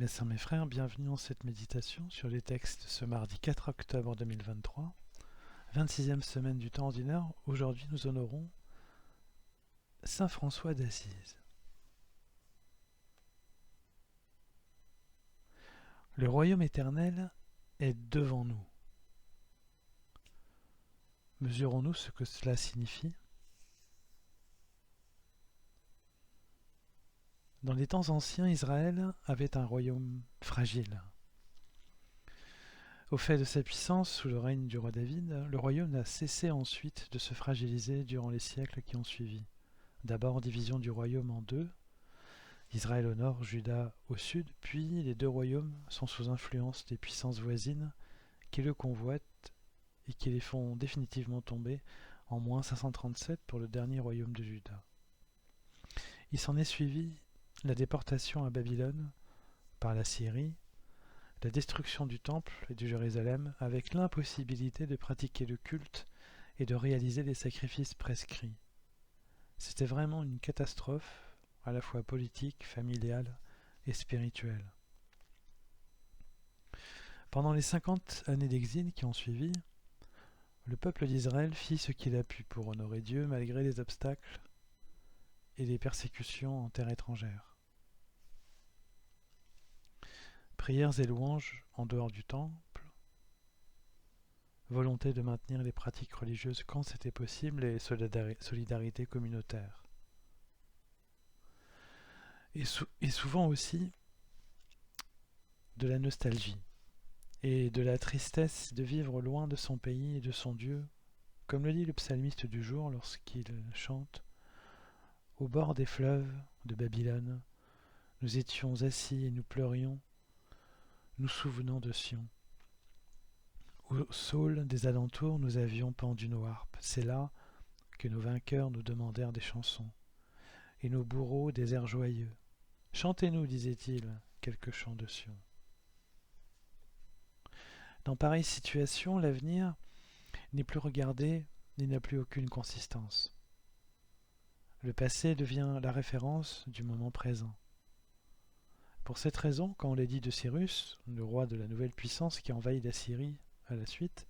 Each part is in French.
Mes sœurs, mes frères, bienvenue dans cette méditation sur les textes ce mardi 4 octobre 2023, 26e semaine du temps ordinaire. Aujourd'hui, nous honorons Saint François d'Assise. Le royaume éternel est devant nous. Mesurons-nous ce que cela signifie? Dans les temps anciens, Israël avait un royaume fragile. Au fait de sa puissance sous le règne du roi David, le royaume n'a cessé ensuite de se fragiliser durant les siècles qui ont suivi. D'abord division du royaume en deux, Israël au nord, Juda au sud, puis les deux royaumes sont sous influence des puissances voisines qui le convoitent et qui les font définitivement tomber en moins 537 pour le dernier royaume de Juda. Il s'en est suivi la déportation à Babylone par la Syrie, la destruction du temple et de Jérusalem avec l'impossibilité de pratiquer le culte et de réaliser les sacrifices prescrits. C'était vraiment une catastrophe, à la fois politique, familiale et spirituelle. Pendant les 50 années d'exil qui ont suivi, le peuple d'Israël fit ce qu'il a pu pour honorer Dieu malgré les obstacles et les persécutions en terre étrangère. Prières et louanges en dehors du temple, volonté de maintenir les pratiques religieuses quand c'était possible et solidarité communautaire. Et souvent aussi de la nostalgie et de la tristesse de vivre loin de son pays et de son Dieu, comme le dit le psalmiste du jour lorsqu'il chante « Au bord des fleuves de Babylone, nous étions assis et nous pleurions, nous souvenant de Sion. Au saule des alentours, nous avions pendu nos harpes. C'est là que nos vainqueurs nous demandèrent des chansons, et nos bourreaux des airs joyeux. Chantez-nous, disait-il, quelques chants de Sion. » Dans pareille situation, l'avenir n'est plus regardé et n'a plus aucune consistance. Le passé devient la référence du moment présent. Pour cette raison, quand on l'édit de Cyrus, le roi de la nouvelle puissance qui envahit la Syrie à la suite,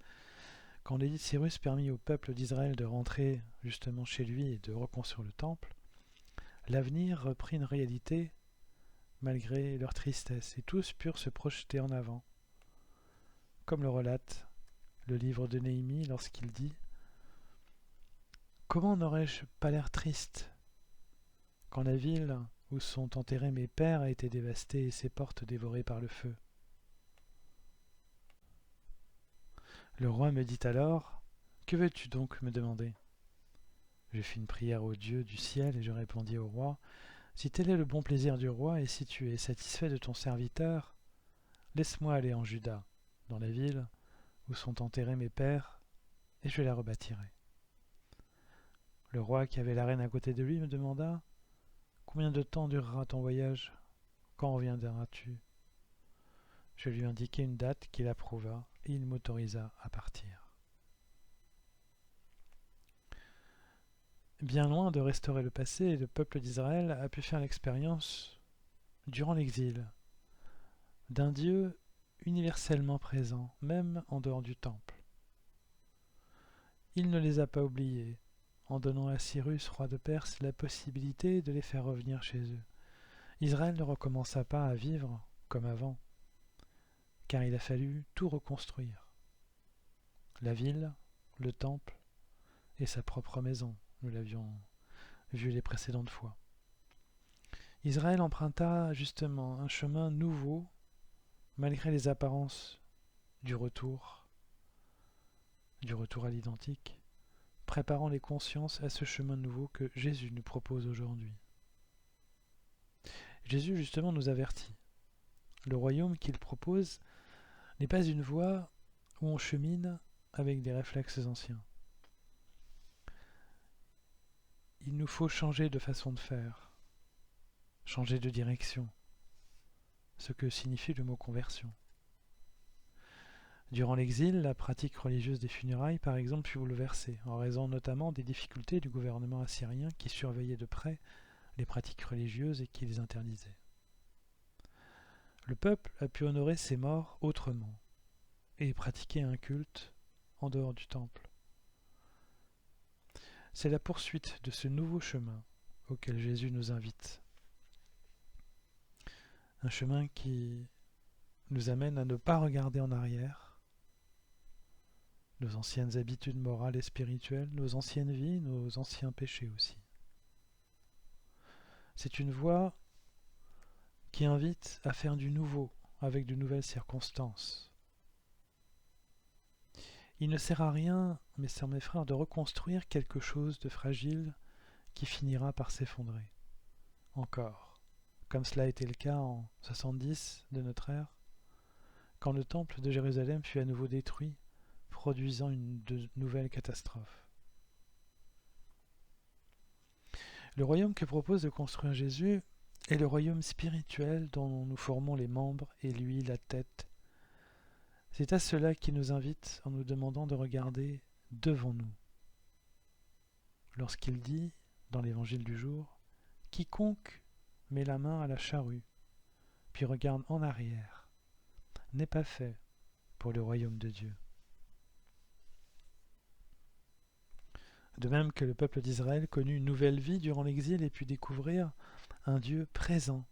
quand l'édit de Cyrus permit au peuple d'Israël de rentrer justement chez lui et de reconstruire le temple, l'avenir reprit une réalité malgré leur tristesse, et tous purent se projeter en avant, comme le relate le livre de Néhémie lorsqu'il dit « Comment n'aurais-je pas l'air triste quand la ville où sont enterrés mes pères a été dévastée et ses portes dévorées par le feu. » Le roi me dit alors « Que veux-tu donc me demander ?» Je fis une prière au Dieu du ciel et je répondis au roi « Si tel est le bon plaisir du roi et si tu es satisfait de ton serviteur, laisse-moi aller en Juda, dans la ville où sont enterrés mes pères, et je la rebâtirai. » Le roi qui avait la reine à côté de lui me demanda « Combien de temps durera ton voyage? Quand reviendras-tu » Je lui indiquai une date qu'il approuva et il m'autorisa à partir. Bien loin de restaurer le passé, le peuple d'Israël a pu faire l'expérience, durant l'exil, d'un Dieu universellement présent, même en dehors du temple. Il ne les a pas oubliés, en donnant à Cyrus, roi de Perse, la possibilité de les faire revenir chez eux. Israël ne recommença pas à vivre comme avant, car il a fallu tout reconstruire. La ville, le temple et sa propre maison, nous l'avions vu les précédentes fois. Israël emprunta justement un chemin nouveau, malgré les apparences du retour à l'identique, préparant les consciences à ce chemin nouveau que Jésus nous propose aujourd'hui. Jésus justement nous avertit. Le royaume qu'il propose n'est pas une voie où on chemine avec des réflexes anciens. Il nous faut changer de façon de faire, changer de direction, ce que signifie le mot conversion. Durant l'exil, la pratique religieuse des funérailles, par exemple, fut bouleversée, en raison notamment des difficultés du gouvernement assyrien qui surveillait de près les pratiques religieuses et qui les interdisait. Le peuple a pu honorer ses morts autrement et pratiquer un culte en dehors du temple. C'est la poursuite de ce nouveau chemin auquel Jésus nous invite. Un chemin qui nous amène à ne pas regarder en arrière, nos anciennes habitudes morales et spirituelles, nos anciennes vies, nos anciens péchés aussi. C'est une voie qui invite à faire du nouveau avec de nouvelles circonstances. Il ne sert à rien, mes sœurs, mes frères, de reconstruire quelque chose de fragile qui finira par s'effondrer. Encore, comme cela a été le cas en 70 de notre ère, quand le temple de Jérusalem fut à nouveau détruit, produisant de nouvelles catastrophes. Le royaume que propose de construire Jésus est le royaume spirituel dont nous formons les membres et lui la tête. C'est à cela qu'il nous invite en nous demandant de regarder devant nous. Lorsqu'il dit, dans l'évangile du jour, « Quiconque met la main à la charrue, puis regarde en arrière, n'est pas fait pour le royaume de Dieu. » De même que le peuple d'Israël connut une nouvelle vie durant l'exil et put découvrir un Dieu présent.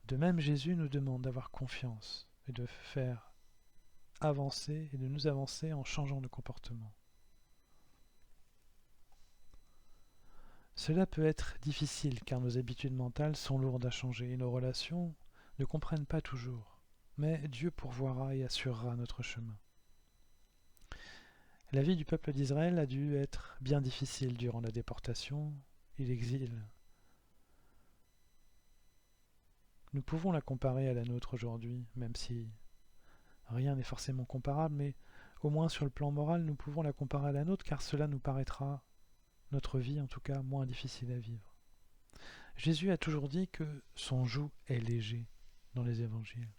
De même, Jésus nous demande d'avoir confiance et de faire avancer et de nous avancer en changeant de comportement. Cela peut être difficile car nos habitudes mentales sont lourdes à changer et nos relations ne comprennent pas toujours, mais Dieu pourvoira et assurera notre chemin. La vie du peuple d'Israël a dû être bien difficile durant la déportation et l'exil. Nous pouvons la comparer à la nôtre aujourd'hui, même si rien n'est forcément comparable, mais au moins sur le plan moral, nous pouvons la comparer à la nôtre, car cela nous paraîtra, notre vie en tout cas, moins difficile à vivre. Jésus a toujours dit que son joug est léger dans les évangiles.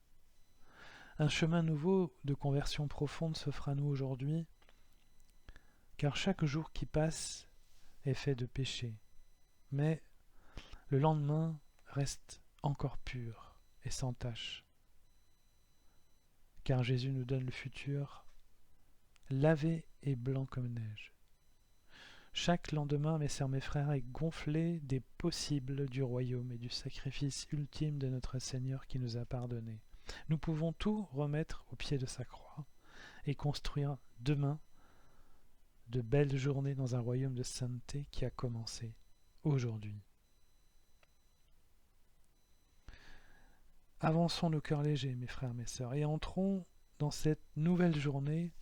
Un chemin nouveau de conversion profonde s'offre à nous aujourd'hui, car chaque jour qui passe est fait de péché. Mais le lendemain reste encore pur et sans tache. Car Jésus nous donne le futur, lavé et blanc comme neige. Chaque lendemain, mes sœurs, mes frères, est gonflé des possibles du royaume et du sacrifice ultime de notre Seigneur qui nous a pardonné. Nous pouvons tout remettre au pied de sa croix et construire demain de belles journées dans un royaume de sainteté qui a commencé aujourd'hui. Avançons nos cœurs légers, mes frères, mes sœurs, et entrons dans cette nouvelle journée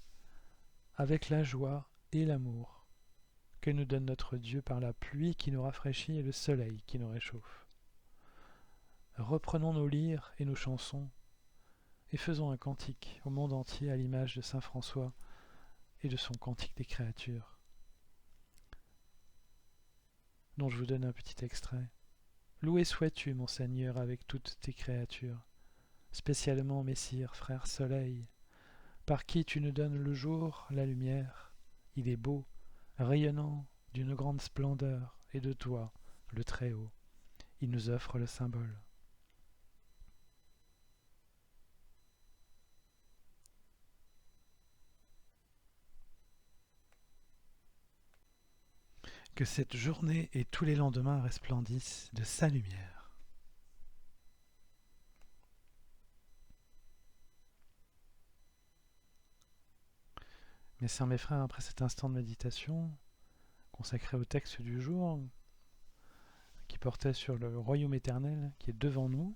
avec la joie et l'amour que nous donne notre Dieu par la pluie qui nous rafraîchit et le soleil qui nous réchauffe. Reprenons nos lyres et nos chansons et faisons un cantique au monde entier à l'image de saint François et de son cantique des créatures, dont je vous donne un petit extrait. Loué sois-tu, mon Seigneur, avec toutes tes créatures, spécialement Messire, frère soleil, par qui tu nous donnes le jour, la lumière. Il est beau, rayonnant d'une grande splendeur, et de toi, le Très-Haut, il nous offre le symbole. Que cette journée et tous les lendemains resplendissent de sa lumière. Mes sœurs, mes frères, après cet instant de méditation consacré au texte du jour, qui portait sur le royaume éternel qui est devant nous,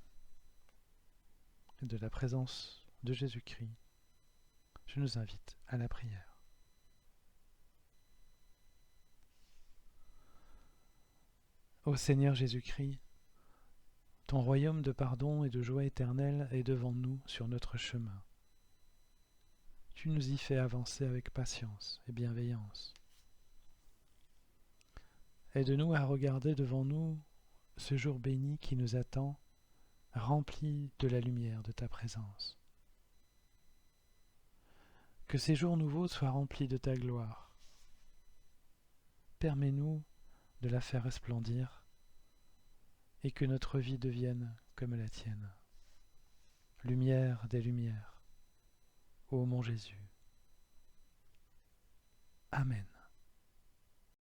et de la présence de Jésus-Christ, je nous invite à la prière. Ô Seigneur Jésus-Christ, ton royaume de pardon et de joie éternelle est devant nous sur notre chemin. Tu nous y fais avancer avec patience et bienveillance. Aide-nous à regarder devant nous ce jour béni qui nous attend, rempli de la lumière de ta présence. Que ces jours nouveaux soient remplis de ta gloire. Permets-nous de la faire resplendir et que notre vie devienne comme la tienne. lumière des lumières, ô mon Jésus. Amen.